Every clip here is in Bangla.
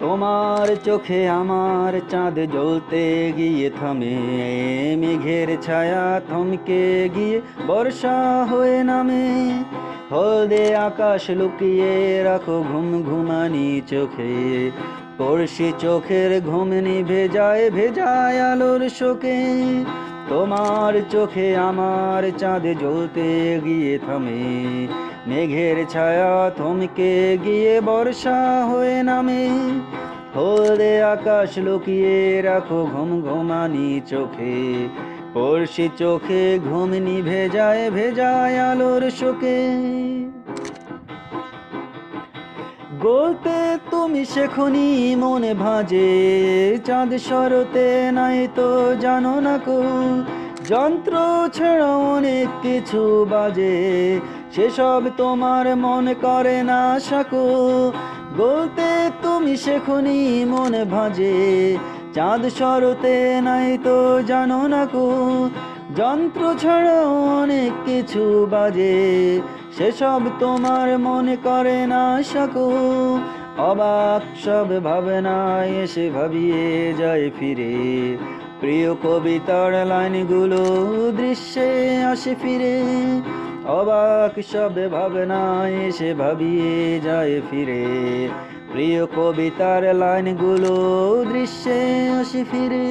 তোমার চোখে আমার চাঁদ জ্বলতে গিয়ে থামে, মেঘের ছায়া থমকে গিয়ে বর্ষা হয়ে নামে। হলদে আকাশ লুকিয়ে রাখো ঘুম ঘুমানি চোখে, পড়শি চোখের ঘুম নিভে যায় ভেজায় আলোর শোকে। তোমার চোখে আমার চাঁদ জ্বলতে গিয়ে থামে, মেঘের ছায়া থমকে গিয়ে বর্ষা হয়ে নামে। হলদে আকাশ লুকিয়ে রাখো ঘুম ঘুমানি চোখে, পড়শি চোখে ঘুম নিভে যায় ভেজায় আলোর শোকে। গলতে তুমি শেখনি মনে ভাজে, চাঁদ সরতে নাই তো জানো না কো। যন্ত্র ছাড়া অনেক কিছু বাজে, সেসব তোমার মনে করে না সাকো। গলতে তুমি শেখনি মনে ভাজে, চাঁদ সরতে নাই তো জানো না কো। যন্ত্র ছাড়া অনেক কিছু বাজে, সেসব তোমার মনে করে না সাকো। অবাক সব ভাবনায় এসে ভাবিয়ে যায় ফিরে, প্রিয় কবিতার লাইনগুলো দৃশ্যে আসে ফিরে। অবাক সব ভাবনায় এসে ভাবিয়ে যায় ফিরে, প্রিয় কবিতার লাইনগুলো দৃশ্যে আসে ফিরে।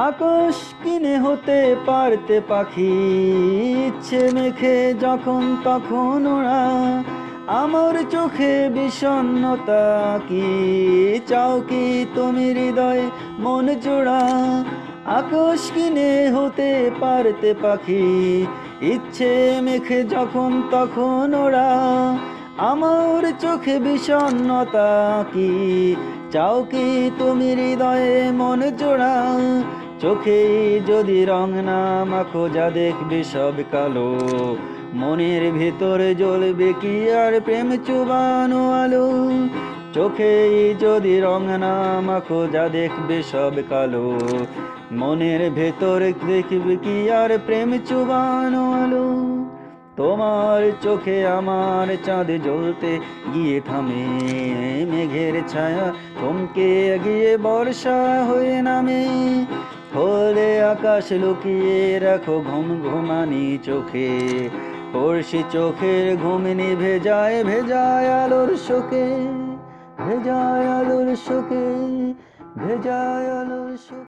আকাশ কিনে হতে পারতে পাখি, ইচ্ছে মেখে যখন তখন ওরা। আমার চোখে বিষণ্ণতা কি, চাও কি তুমি হৃদয়ে মন জোড়া। আকাশ কিনে হতে পারতে পাখি, ইচ্ছে মেখে যখন তখন ওরা। আমার চোখে বিষণ্ণতা কি, চাও কি তুমি হৃদয়ে মন জোড়া। চোখে যদি রং না মাখো যা দেখবে সব কালো, মনের ভেতরে জ্বলবে কি আর প্রেম চুবানো আলো। চোখে যদি রং না মাখো যা দেখবে সব কালো, মনের ভেতরে দেখবে কি আর প্রেম চুবানো আলো। তোমার চোখে আমার চাঁদ জ্বলতে গিয়ে থামে, মেঘের ছায়া থমকে গিয়ে বর্ষা হয়ে নামে। হলে আকাশ লুকিয়ে রাখো ঘুম ঘুমানি চোখে, পড়শি চোখের ঘুম নিভে যায় ভেজায় আলোর শোকে, ভেজায় আলোর শোকে, ভেজায় আলোর শোকে।